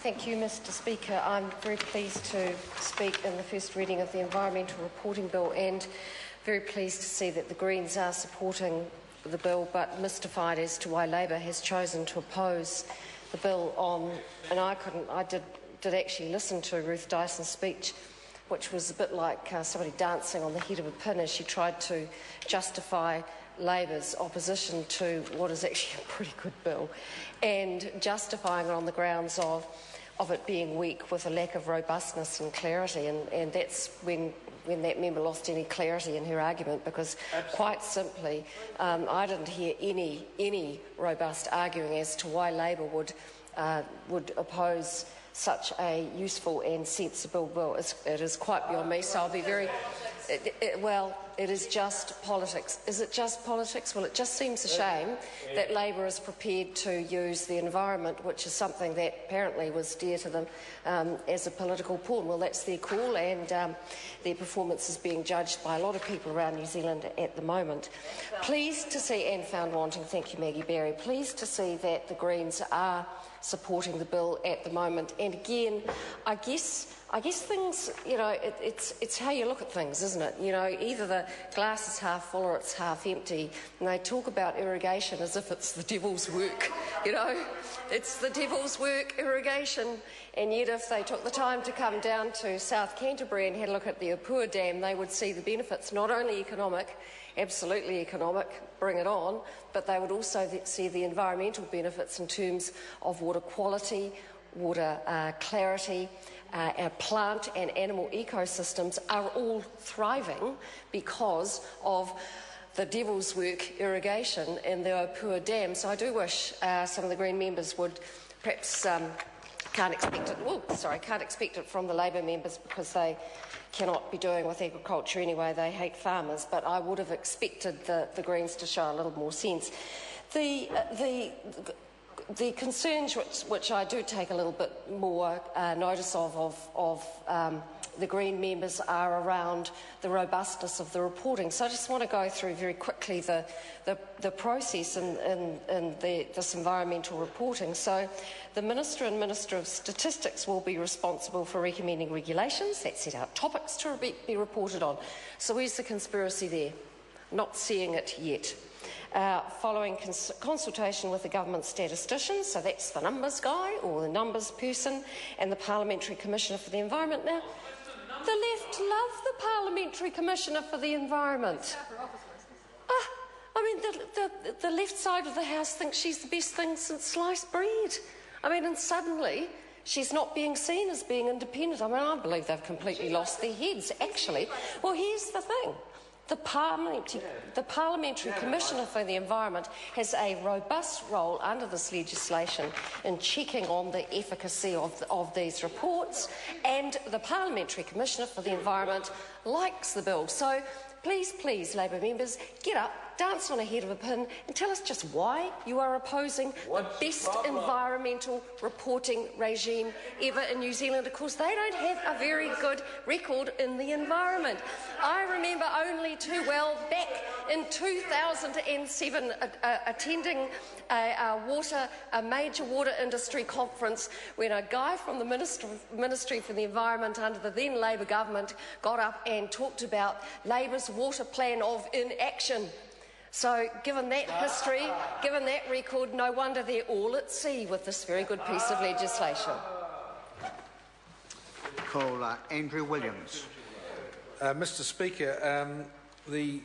Thank you, Mr Speaker. I'm very pleased to speak in the first reading of the Environmental Reporting Bill and very pleased to see that the Greens are supporting the bill, but mystified as to why Labor has chosen to oppose the bill on. And I did actually listen to Ruth Dyson's speech, which was a bit like somebody dancing on the head of a pin as she tried to justify Labor's opposition to what is actually a pretty good bill, and justifying it on the grounds of it being weak with a lack of robustness and clarity, and that's when that member lost any clarity in her argument, because quite simply I didn't hear any robust arguing as to why Labor would oppose such a useful and sensible bill. It is quite beyond me, so I'll be very... Well, it is just politics. Is it just politics? Well, it just seems a shame that Labor is prepared to use the environment, which is something that apparently was dear to them, as a political pawn. Well, that's their call, and their performance is being judged by a lot of people around New Zealand at the moment. Pleased to see, and found wanting, thank you, Maggie Berry, pleased to see that the Greens are supporting the bill at the moment. And again, I guess things, it's how you look at things, isn't it? Either the glass is half full or it's half empty. And they talk about irrigation as if it's the devil's work. It's the devil's work, irrigation. And yet if they took the time to come down to South Canterbury and had a look at the Apua Dam, they would see the benefits, not only economic, absolutely economic, bring it on, but they would also see the environmental benefits in terms of water quality, water clarity. Our plant and animal ecosystems are all thriving because of the devil's work irrigation in the Apua Dam. So I do wish some of the Green members would perhaps can't expect it from the Labor members, because they cannot be doing with agriculture anyway. They hate farmers, but I would have expected the Greens to show a little more sense. The concerns which I do take a little bit more notice of the Green members are around the robustness of the reporting. So I just want to go through very quickly the process in this environmental reporting. So the Minister and Minister of Statistics will be responsible for recommending regulations that set out topics to be reported on. So where's the conspiracy there? Not seeing it yet. Following consultation with the government statisticians, so that's the numbers guy or the numbers person, and the Parliamentary Commissioner for the Environment. Now, the left love the Parliamentary Commissioner for the Environment. The left side of the House thinks she's the best thing since sliced bread. And suddenly she's not being seen as being independent. I believe they've completely lost their heads, actually. Well, here's the thing. The Parliamentary Commissioner for the Environment has a robust role under this legislation in checking on the efficacy of these reports, and the Parliamentary Commissioner for the Environment likes the bill. So please, Labor members, get up, dance on a head of a pin and tell us just why you are opposing the best environmental reporting regime ever in New Zealand. Of course, they don't have a very good record in the environment. I remember only too well back in 2007 attending a major water industry conference when a guy from the Ministry for the Environment under the then Labor government got up and talked about Labor's water plan of inaction. So given that history, given that record, no wonder they're all at sea with this very good piece of legislation. Call Andrew Williams. Mr Speaker, the